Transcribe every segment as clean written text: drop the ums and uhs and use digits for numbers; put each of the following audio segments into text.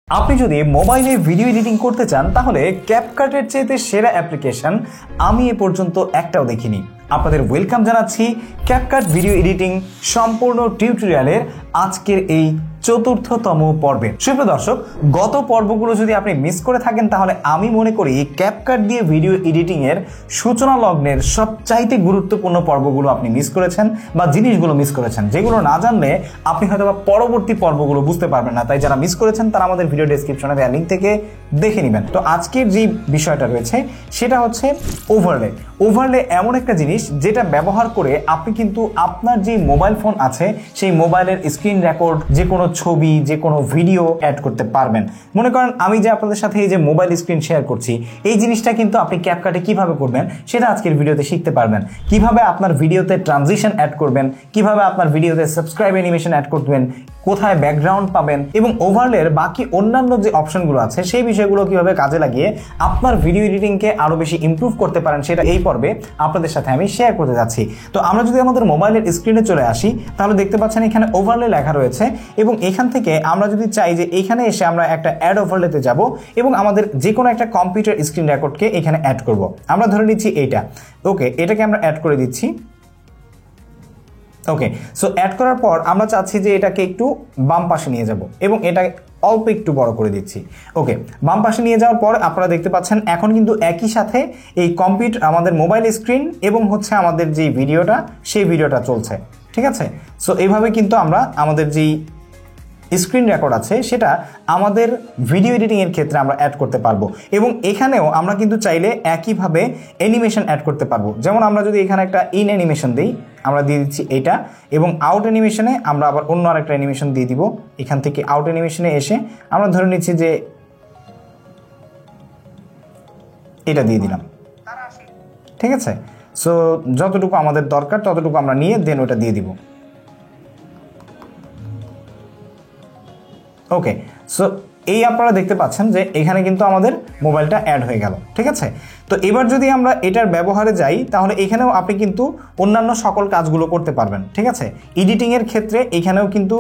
আপনি যদি মোবাইলে ভিডিও এডিটিং করতে চান তাহলে ক্যাপকাটের চাইতে সেরা অ্যাপ্লিকেশন আমি এ পর্যন্ত একটাও দেখিনি। আপনাদের ওয়েলকাম জানাচ্ছি ক্যাপকাট ভিডিও এডিটিং সম্পূর্ণ টিউটোরিয়ালের আজকের এই চতুর্থতম পর্বে। সুপ্রিয় দর্শক, গত পর্বগুলো যদি আপনি মিস করে থাকেন তাহলে আমি মনে করি ক্যাপকাট দিয়ে ভিডিও এডিটিং এর সূচনা লগ্নের সবচাইতে গুরুত্বপূর্ণ পর্বগুলো আপনি মিস করেছেন বা জিনিসগুলো মিস করেছেন, যেগুলো না জানলে আপনি হয়তো বা পরবর্তী পর্বগুলো বুঝতে পারবেন না। তাই যারা মিস করেছেন তারা আমাদের ভিডিও ডেসক্রিপশনে দেওয়া লিঙ্ক থেকে দেখে নেবেন। তো আজকের যে বিষয়টা রয়েছে সেটা হচ্ছে ওভারলে। ওভারলে এমন একটা জিনিস যেটা ব্যবহার করে আপনি কিন্তু আপনার যে মোবাইল ফোন আছে সেই মোবাইলের স্ক্রিন রেকর্ড, যে কোনো ছবি, যে কোনো ভিডিও অ্যাড করতে পারবেন। মনে করেন আমি যে আপনাদের সাথে এই যে মোবাইল স্ক্রিন শেয়ার করছি, এই জিনিসটা কিন্তু আপনি ক্যাপকাটে কিভাবে করবেন সেটা আজকের ভিডিওতে শিখতে পারবেন। কিভাবে আপনার ভিডিওতে ট্রানজিশন অ্যাড করবেন, কিভাবে আপনার ভিডিওতে সাবস্ক্রাইব অ্যানিমেশন অ্যাড করবেন, কোথায় ব্যাকগ্রাউন্ড পাবেন এবং ওভারলের বাকি অন্যান্য যে অপশনগুলো আছে সেই বিষয়গুলো কিভাবে কাজে লাগিয়ে আপনার ভিডিও এডিটিংকে আরো বেশি ইমপ্রুভ করতে পারেন সেটা এই পর্বে আপনাদের সাথে আমি শেয়ার করতে যাচ্ছি। তো আমরা যদি আমাদের মোবাইলের স্ক্রিনে চলে আসি তাহলে দেখতে পাচ্ছেন এখানে ওভারলে লেখা রয়েছে এবং এখান থেকে আমরা যদি চাই যে এখানে এসে আমরা একটা অ্যাড ওভারলেতে যাব এবং আমাদের যে কোনো একটা কম্পিউটার স্ক্রিন রেকর্ডকে এখানে অ্যাড করব। আমরা ধরে নিচ্ছি এইটা, ওকে, এটাকে আমরা অ্যাড করে দিচ্ছি। ওকে, সো অ্যাড করার পর আমরা চাচ্ছি যে এটাকে একটু বাম পাশে নিয়ে যাব এবং এটা অল্প একটু বড় করে দিচ্ছি। ওকে, বাম পাশে নিয়ে যাওয়ার পর আপনারা দেখতে পাচ্ছেন এখন কিন্তু একই সাথে এই কম্পিউটার, আমাদের মোবাইল স্ক্রিন এবং হচ্ছে আমাদের যে ভিডিওটা সেই ভিডিওটা চলছে। ঠিক আছে, সো এইভাবে কিন্তু আমরা আমাদের যেই স্ক্রিন রেকর্ড আছে সেটা আমাদের ভিডিও এডিটিং এর ক্ষেত্রে আমরা অ্যাড করতে পারবো এবং এখানেও আমরা কিন্তু চাইলে একইভাবে অ্যানিমেশন অ্যাড করতে পারবো। যেমন আমরা যদি এখানে একটা ইন অ্যানিমেশন দিই, আমরা দিয়ে দিচ্ছি এইটা, এবং আউট অ্যানিমেশনে আমরা আবার অন্য আরেকটা অ্যানিমেশন দিয়ে দিব। এখান থেকে আউট অ্যানিমেশনে এসে আমরা ধরে নিচ্ছি যে এটা দিয়ে দিলাম। ঠিক আছে, সো যতটুকু আমাদের দরকার ততটুকু আমরা নিয়ে দেন ওটা দিয়ে দিব। ওকে, সো এই আপনারা দেখতে পাচ্ছেন যে এখানে কিন্তু আমাদের মোবাইলটা অ্যাড হয়ে গেল। ঠিক আছে, তো এবার যদি আমরা এটার ব্যবহারে যাই তাহলে এখানেও আপনি কিন্তু অন্যান্য সকল কাজগুলো করতে পারবেন। ঠিক আছে, এডিটিংয়ের ক্ষেত্রে এখানেও কিন্তু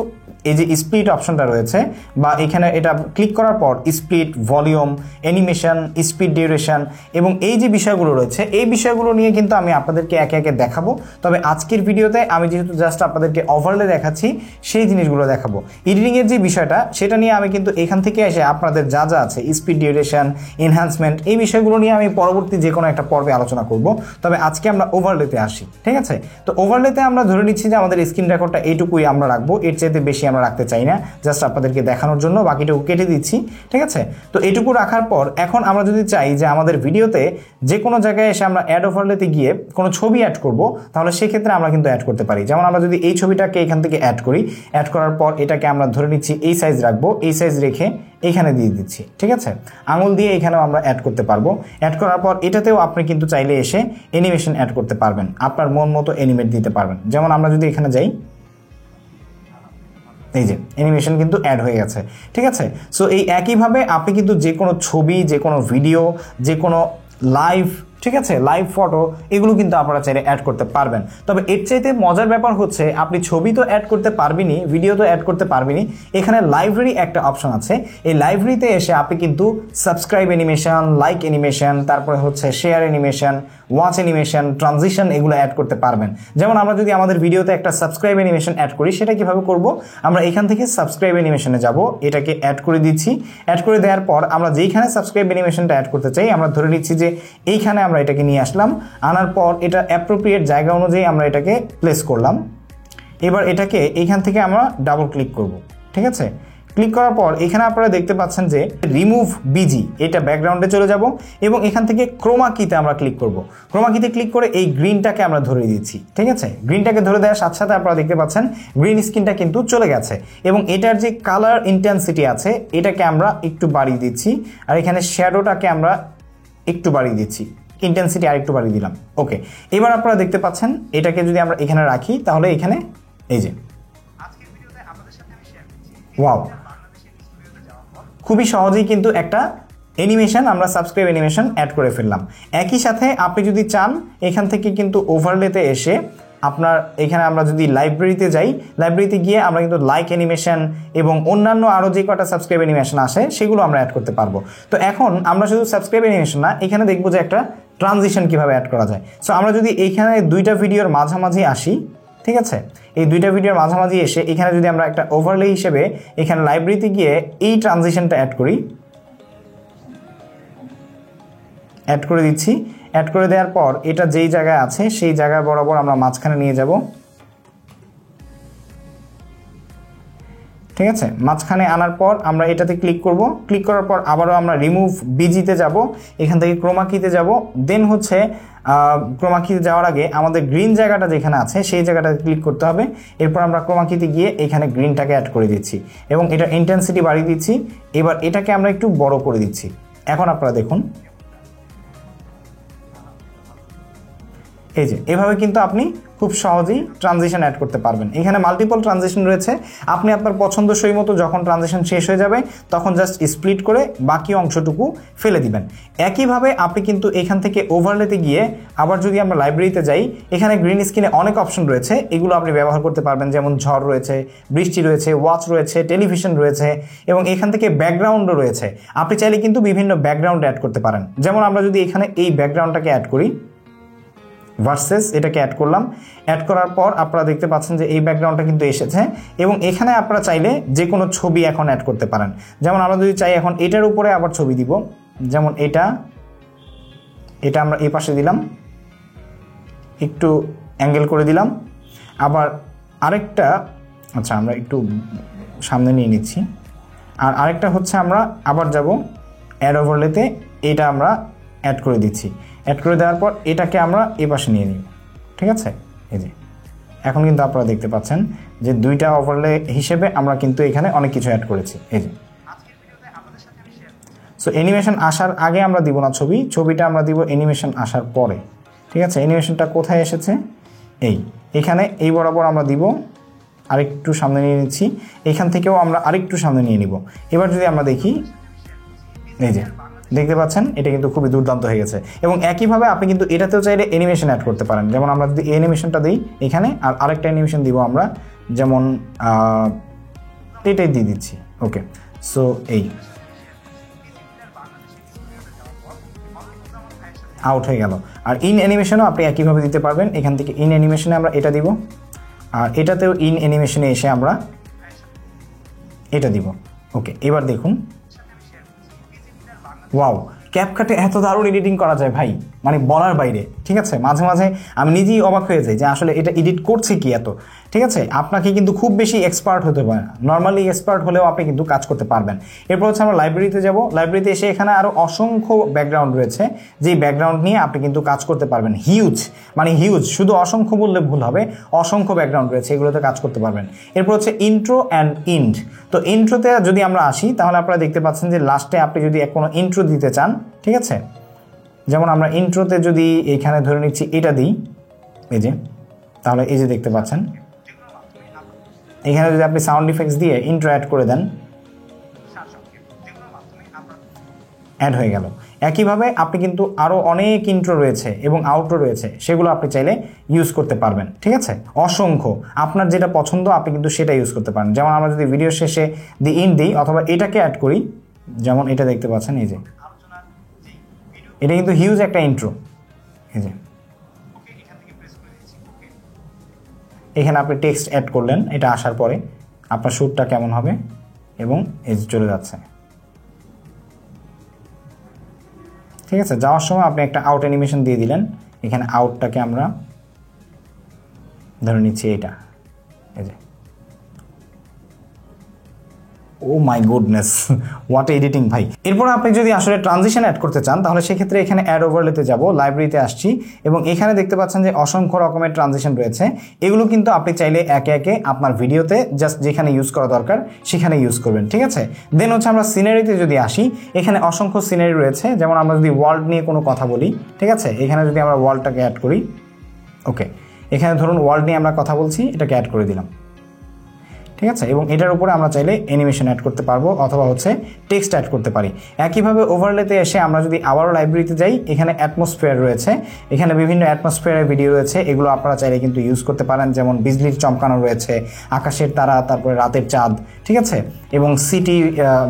এই যে স্প্লিট অপশনটা রয়েছে বা এখানে এটা ক্লিক করার পর split, volume, animation, speed, duration এবং এই যে বিষয়গুলো রয়েছে এই বিষয়গুলো নিয়ে কিন্তু আমি আপনাদেরকে একে একে দেখাবো। তবে আজকের ভিডিওতে আমি যেহেতু জাস্ট আপনাদেরকে ওভারলে দেখাচ্ছি সেই জিনিসগুলো দেখাবো। এডিটিংয়ের যে বিষয়টা সেটা নিয়ে আমি কিন্তু এখান থেকে এসে আপনাদের যা যা আছে স্পিড, ডিউরেশন, এনহ্যান্সমেন্ট, এই বিষয়গুলো নিয়ে আমি পরবর্তী যে কোনো একটা পর্বে আলোচনা করব। তবে আজকে আমরা ওভারলেতে আসি। ঠিক আছে, তো ওভারলেতে আমরা ধরে নিচ্ছি যে আমাদের স্ক্রিন রেকর্ডটা এইটুকুই আমরা রাখবো, এর চাইতে বেশি আমরা রাখতে চাই না, জাস্ট আপনাদেরকে দেখানোর জন্য বাকিটুকু কেটে দিচ্ছি। ঠিক আছে, তো এইটুকু রাখার পর এখন আমরা যদি চাই যে আমাদের ভিডিওতে যে কোনো জায়গায় এসে আমরা অ্যাড ওভারলেতে গিয়ে কোনো ছবি অ্যাড করব তাহলে সেক্ষেত্রে আমরা কিন্তু অ্যাড করতে পারি। যেমন আমরা যদি এই ছবিটাকে এখান থেকে অ্যাড করি, অ্যাড করার পর এটাকে আমরা ধরে নিচ্ছি এই সাইজ রাখবো, এই সাইজ রেখে এখানে দিয়ে দিচ্ছি। ঠিক আছে, আঙুল দিয়ে এখানেও আমরা অ্যাড করতে পারবো। অ্যাড করার পর এটাতেও আপনি কিন্তু চাইলে এসে অ্যানিমেশন অ্যাড করতে পারবেন, আপনার মন মতো অ্যানিমেট দিতে পারবেন। যেমন আমরা যদি এখানে যাই, এই যে অ্যানিমেশন কিন্তু অ্যাড হয়ে গেছে। ঠিক আছে, সো এই একইভাবে আপনি কিন্তু যে কোনো ছবি, যে কোনো ভিডিও, যে কোনো লাইভ, ঠিক আছে, লাইভ ফটো, এগুলো কিন্তু আপনারা চাইলে অ্যাড করতে পারবেন। তবে এর চাইতে মজার ব্যাপার হচ্ছে আপনি ছবি তো অ্যাড করতে পারবেনই, ভিডিও তো অ্যাড করতে পারবেনই, এখানে লাইব্রেরি একটা অপশন আছে। এই লাইব্রেরিতে এসে আপনি কিন্তু সাবস্ক্রাইব অ্যানিমেশন, লাইক অ্যানিমেশন, তারপরে হচ্ছে share animation, watch animation, transition, এগুলো অ্যাড করতে পারবেন। যেমন আমরা যদি আমাদের ভিডিওতে একটা সাবস্ক্রাইব অ্যানিমেশন অ্যাড করি সেটা কিভাবে করব, আমরা এখান থেকে সাবস্ক্রাইব অ্যানিমেশনে যাব, এটাকে অ্যাড করে দিচ্ছি। অ্যাড করে দেওয়ার পর আমরা যেইখানে সাবস্ক্রাইব অ্যানিমেশনটা অ্যাড করতে চাই আমরা ধরে নিচ্ছি যে এইখানে আমরা এটাকে নিয়ে আসলাম, আনার পর এটা অ্যাপ্রোপ্রিয়েট জায়গা অনুযায়ী আমরা এটাকে প্লেস করলাম। এবার এটাকে এইখান থেকে আমরা ডাবল ক্লিক করব। ঠিক আছে, ক্লিক করার পর এখানে আপনারা দেখতে পাচ্ছেন যে রিমুভ বিজি, এটা ব্যাকগ্রাউন্ডে চলে যাব এবং এখান থেকে ক্রোমা কিতে আমরা ক্লিক করব। ক্রোমা কিতে ক্লিক করে এই গ্রিনটাকে আমরা ধরে দিচ্ছি। ঠিক আছে, গ্রিনটাকে ধরে দেওয়ার সাথে সাথে আপনারা দেখতে পাচ্ছেন গ্রিন স্ক্রিনটা কিন্তু চলে গেছে এবং এটার যে কালার ইন্টেন্সিটি আছে এটাকে আমরা একটু বাড়িয়ে দিচ্ছি আর এখানে শ্যাডোটাকে আমরা একটু বাড়িয়ে দিচ্ছি, ইন্টেন্সিটি আর একটু বাড়িয়ে দিলাম। ওকে, এবার আপনারা দেখতে পাচ্ছেন এটাকে যদি আমরা এখানে রাখি তাহলে এখানে এই যে ওয়াও, খুবই সহজেই কিন্তু একটা অ্যানিমেশন আমরা সাবস্ক্রাইব অ্যানিমেশন অ্যাড করে ফেললাম। একই সাথে আপনি যদি চান এখান থেকে কিন্তু ওভারলেতে এসে আপনার এখানে আমরা যদি লাইব্রেরিতে যাই, লাইব্রেরিতে গিয়ে আমরা কিন্তু লাইক অ্যানিমেশন এবং অন্যান্য আরও যে কটা সাবস্ক্রাইব অ্যানিমেশন আসে সেগুলো আমরা অ্যাড করতে পারবো। তো এখন আমরা শুধু সাবস্ক্রাইব অ্যানিমেশন না, এখানে দেখবো যে একটা ট্রানজিশন কীভাবে অ্যাড করা যায়। সো আমরা যদি এইখানে দুইটা ভিডিওর মাঝামাঝি আসি, ঠিক আছে, এই দুইটা ভিডিওর মাঝামাঝি এসে এখানে যদি আমরা একটা ওভারলে হিসেবে এখানে লাইব্রেরিতে গিয়ে এই ট্রানজিশনটা অ্যাড করি, অ্যাড করে দিচ্ছি। অ্যাড করে দেওয়ার পর এটা যেই জায়গায় আছে সেই জায়গায় বরাবর আমরা মাঝখানে নিয়ে যাব, ঠিক আছে। মাঝখানে আনার পর আমরা এটাতে ক্লিক করব। ক্লিক করার পর আবারও আমরা রিমুভ বিজিতে যাব, এখান থেকে ক্রোমা কিতে যাব। দেন হচ্ছে ক্রোমা কিতে যাওয়ার আগে আমাদের গ্রিন জায়গাটা যেখানে আছে সেই জায়গাটাতে ক্লিক করতে হবে। এরপর আমরা ক্রোমা কিতে গিয়ে এখানে গ্রিনটাকে অ্যাড করে দিচ্ছি এবং এটা ইন্টেন্সিটি বাড়িয়ে দিচ্ছি। এবার এটাকে আমরা একটু বড় করে দিচ্ছি। এখন আপনারা দেখুন, এই যে এভাবে কিন্তু আপনি খুব সহজেই ট্রানজিশন অ্যাড করতে পারবেন। এখানে মাল্টিপল ট্রানজিশন রয়েছে, আপনি আপনার পছন্দসই মতো যখন ট্রানজিশন শেষ হয়ে যাবে তখন জাস্ট স্প্লিট করে বাকি অংশটুকু ফেলে দিবেন। একইভাবে আপনি কিন্তু এখান থেকে ওভারলেতে গিয়ে আবার যদি আমরা লাইব্রেরিতে যাই, এখানে গ্রিন স্ক্রিনে অনেক অপশন রয়েছে, এগুলো আপনি ব্যবহার করতে পারবেন। যেমন ঝড় রয়েছে, বৃষ্টি রয়েছে, ওয়াচ রয়েছে, টেলিভিশন রয়েছে এবং এখান থেকে ব্যাকগ্রাউন্ডও রয়েছে। আপনি চাইলে কিন্তু বিভিন্ন ব্যাকগ্রাউন্ড অ্যাড করতে পারেন। যেমন আমরা যদি এখানে এই ব্যাকগ্রাউন্ডটাকে অ্যাড করি, ভার্সেস এটাকে অ্যাড করলাম। অ্যাড করার পর আপনারা দেখতে পাচ্ছেন যে এই ব্যাকগ্রাউন্ডটা কিন্তু এসেছে এবং এখানে আপনারা চাইলে যে কোনো ছবি এখন অ্যাড করতে পারেন। যেমন আমরা যদি চাই এখন এটার উপরে আবার ছবি দিব, যেমন এটা আমরা এই পাশে দিলাম, একটু অ্যাঙ্গেল করে দিলাম। আবার আরেকটা, আচ্ছা আমরা একটু সামনে নিয়ে নিচ্ছি। আর আরেকটা হচ্ছে আমরা আবার যাব অ্যাড ওভারলেতে, এটা আমরা অ্যাড করে দিচ্ছি। অ্যাড করে দেওয়ার পর এটাকে আমরা এই পাশে নিয়ে নিব, ঠিক আছে। এই যে এখন কিন্তু আপনারা দেখতে পাচ্ছেন যে দুইটা ওভারলে হিসেবে আমরা কিন্তু এখানে অনেক কিছু অ্যাড করেছি। এই যে সো অ্যানিমেশন আসার আগে আমরা দিব না ছবিটা আমরা দিব অ্যানিমেশন আসার পরে, ঠিক আছে। অ্যানিমেশনটা কোথায় এসেছে, এখানে এই বরাবর আমরা দিব। আরেকটু সামনে নিয়ে নিচ্ছি, এখান থেকেও আমরা আরেকটু সামনে নিয়ে নিব। এবার যদি আমরা দেখি, এই যে দেখতে পাচ্ছেন এটা কিন্তু খুবই দুর্দান্ত হয়ে গেছে। এবং একইভাবে আপনি কিন্তু এটাতেও চাইলে অ্যানিমেশন অ্যাড করতে পারেন। যেমন আমরা যদি অ্যানিমেশনটা দিই এখানে, আর আরেকটা অ্যানিমেশন দিব আমরা, যেমন এটাই দিয়ে দিচ্ছি। ওকে, সো এই আউট হয়ে গেল। আর ইন অ্যানিমেশনও আপনি একইভাবে দিতে পারবেন। এখান থেকে ইন অ্যানিমেশনে আমরা এটা দিব, আর এটাতেও ইন অ্যানিমেশনে এসে আমরা এটা দিব। ওকে, এবার দেখুন, ওয়াও, ক্যাপকাটে এত দারুণ এডিটিং করা যায় ভাই, মানে বলার বাইরে, ঠিক আছে। মাঝে মাঝে আমি নিজেই অবাক হয়ে যাই যে আসলে এটা এডিট করছে কি এত, ঠিক আছে। আপনাকে কিন্তু খুব বেশি এক্সপার্ট হতে পারে না, নর্মালি এক্সপার্ট হলেও আপনি কিন্তু কাজ করতে পারবেন। এরপর হচ্ছে আমরা লাইব্রেরিতে যাব। লাইব্রেরিতে এসে এখানে আরও অসংখ্য ব্যাকগ্রাউন্ড রয়েছে, যেই ব্যাকগ্রাউন্ড নিয়ে আপনি কিন্তু কাজ করতে পারবেন। হিউজ, মানে হিউজ, শুধু অসংখ্য বললে ভুল হবে, অসংখ্য ব্যাকগ্রাউন্ড রয়েছে, এগুলোতে কাজ করতে পারবেন। এরপর হচ্ছে ইন্ট্রো অ্যান্ড ইন্ড। তো ইন্ট্রোতে যদি আমরা আসি তাহলে আপনারা দেখতে পাচ্ছেন যে লাস্টে আপনি যদি কোনো ইন্ট্রো দিতে চান, ঠিক আছে, যেমন আমরা ইন্ট্রোতে যদি এইখানে ধরে নিচ্ছি এটা দিই, এই যে, তাহলে এই যে দেখতে পাচ্ছেন এখানে যদি আপনি সাউন্ড ইফেক্টস দিয়ে ইন্ট্রো অ্যাড করে দেন, অ্যাড হয়ে গেল। একইভাবে আপনি কিন্তু আরও অনেক ইন্ট্রো রয়েছে এবং আউট্রো রয়েছে, সেগুলো আপনি চাইলে ইউজ করতে পারবেন, ঠিক আছে। অসংখ্য, আপনার যেটা পছন্দ আপনি কিন্তু সেটা ইউজ করতে পারেন। যেমন আমরা যদি ভিডিও শেষে দি ইন দিই অথবা এটাকে অ্যাড করি, যেমন এটা দেখতে পাচ্ছেন, এই যে এটা কিন্তু হিউজ একটা ইন্ট্রো। এই যে এখানে আপনি টেক্সট অ্যাড করলেন, এটা আসার পরে আপনার শ্যুটটা কেমন হবে এবং এই যে চলে যাচ্ছে, ঠিক আছে। যাওয়ার সময় আপনি একটা আউট অ্যানিমেশন দিয়ে দিলেন। এখানে আউটটাকে আমরা ধরে নিচ্ছি এটা, এই যে, ও মাই গুডনেস, হোয়াট এডিটিং ভাই। এরপর আপনি যদি আসলে ট্রানজিশন অ্যাড করতে চান তাহলে সেক্ষেত্রে এখানে অ্যাড ওভারলেতে যাব, লাইব্রেরিতে আসছি এবং এখানে দেখতে পাচ্ছেন যে অসংখ্য রকমের ট্রানজিশন রয়েছে। এগুলো কিন্তু আপনি চাইলে একে একে আপনার ভিডিওতে জাস্ট যেখানে ইউজ করা দরকার সেখানে ইউজ করবেন, ঠিক আছে। দেন হচ্ছে আমরা সিনারিতে যদি আসি, এখানে অসংখ্য সিনারি রয়েছে। যেমন আমরা যদি ওয়ার্ল্ড নিয়ে কোনো কথা বলি, ঠিক আছে, এখানে যদি আমরা ওয়ার্ল্ডটাকে অ্যাড করি, ওকে, এখানে ধরুন ওয়ার্ল্ড নিয়ে আমরা কথা বলছি, এটাকে অ্যাড করে দিলাম। ঠিক আছে, এবং এটার উপরে আমরা চাইলে অ্যানিমেশন অ্যাড করতে পারবো অথবা হচ্ছে টেক্সট অ্যাড করতে পারি। একইভাবে ওভারলেতে এসে আমরা যদি আবারও লাইব্রেরিতে যাই, এখানে অ্যাটমসফিয়ার রয়েছে, এখানে বিভিন্ন অ্যাটমসফিয়ারের ভিডিও রয়েছে, এগুলো আপনারা চাইলে কিন্তু ইউজ করতে পারেন। যেমন বিজলির চমকানো রয়েছে, আকাশের তারা, তারপরে রাতের চাঁদ, ঠিক আছে, এবং সিটি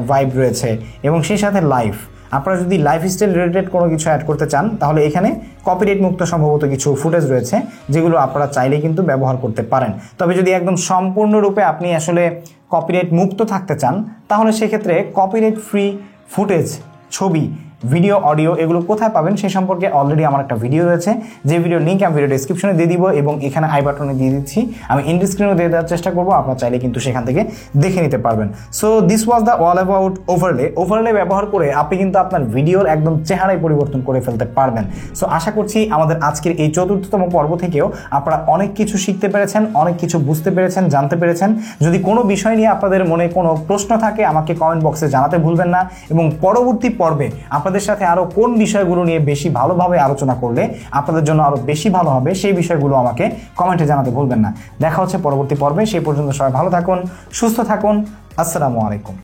ভাইব রয়েছে, এবং সেই সাথে লাইফ। আপনারা যদি লাইফস্টাইল রিলেটেড কোনো কিছু অ্যাড করতে চান তাহলে এখানে কপিরাইট মুক্ত সম্ভবত কিছু ফুটেজ রয়েছে যেগুলো আপনারা চাইলে কিন্তু ব্যবহার করতে পারেন। তবে যদি একদম সম্পূর্ণরূপে আপনি আসলে কপিরাইট মুক্ত থাকতে চান তাহলে সেক্ষেত্রে কপিরাইট ফ্রি ফুটেজ, ছবি, ভিডিও, অডিও এগুলো কোথায় পাবেন সেই সম্পর্কে অলরেডি আমার একটা ভিডিও রয়েছে, যে ভিডিওর লিঙ্ক আমি ভিডিও ডেসক্রিপশনে দিয়ে দিব এবং এখানে আই বাটনে দিয়ে দিচ্ছি, আমি ইন্ড স্ক্রিনেও দিয়ে দেওয়ার চেষ্টা করবো, আপনারা চাইলে কিন্তু সেখান থেকে দেখে নিতে পারবেন। So this was the all about overlay. Overlay ব্যবহার করে আপনি কিন্তু আপনার ভিডিওর একদম চেহারাই পরিবর্তন করে ফেলতে পারবেন। সো আশা করছি আমাদের আজকের এই ৪র্থতম পর্ব থেকেও আপনারা অনেক কিছু শিখতে পেরেছেন, অনেক কিছু বুঝতে পেরেছেন, জানতে পেরেছেন। যদি কোনো বিষয় নিয়ে আপনাদের মনে কোনো প্রশ্ন থাকে আমাকে কমেন্ট বক্সে জানাতে ভুলবেন না, এবং পরবর্তী পর্বে আপনাদের সাথে আরো কোন বিষয়গুলো নিয়ে বেশি ভালোভাবে আলোচনা করলে আপনাদের জন্য আরো বেশি ভালো হবে সেই বিষয়গুলো আমাকে কমেন্টে জানাতে ভুলবেন না। দেখা হচ্ছে পরবর্তী পর্বে, সেই পর্যন্ত সবাই ভালো থাকুন, সুস্থ থাকুন। আসসালামু আলাইকুম।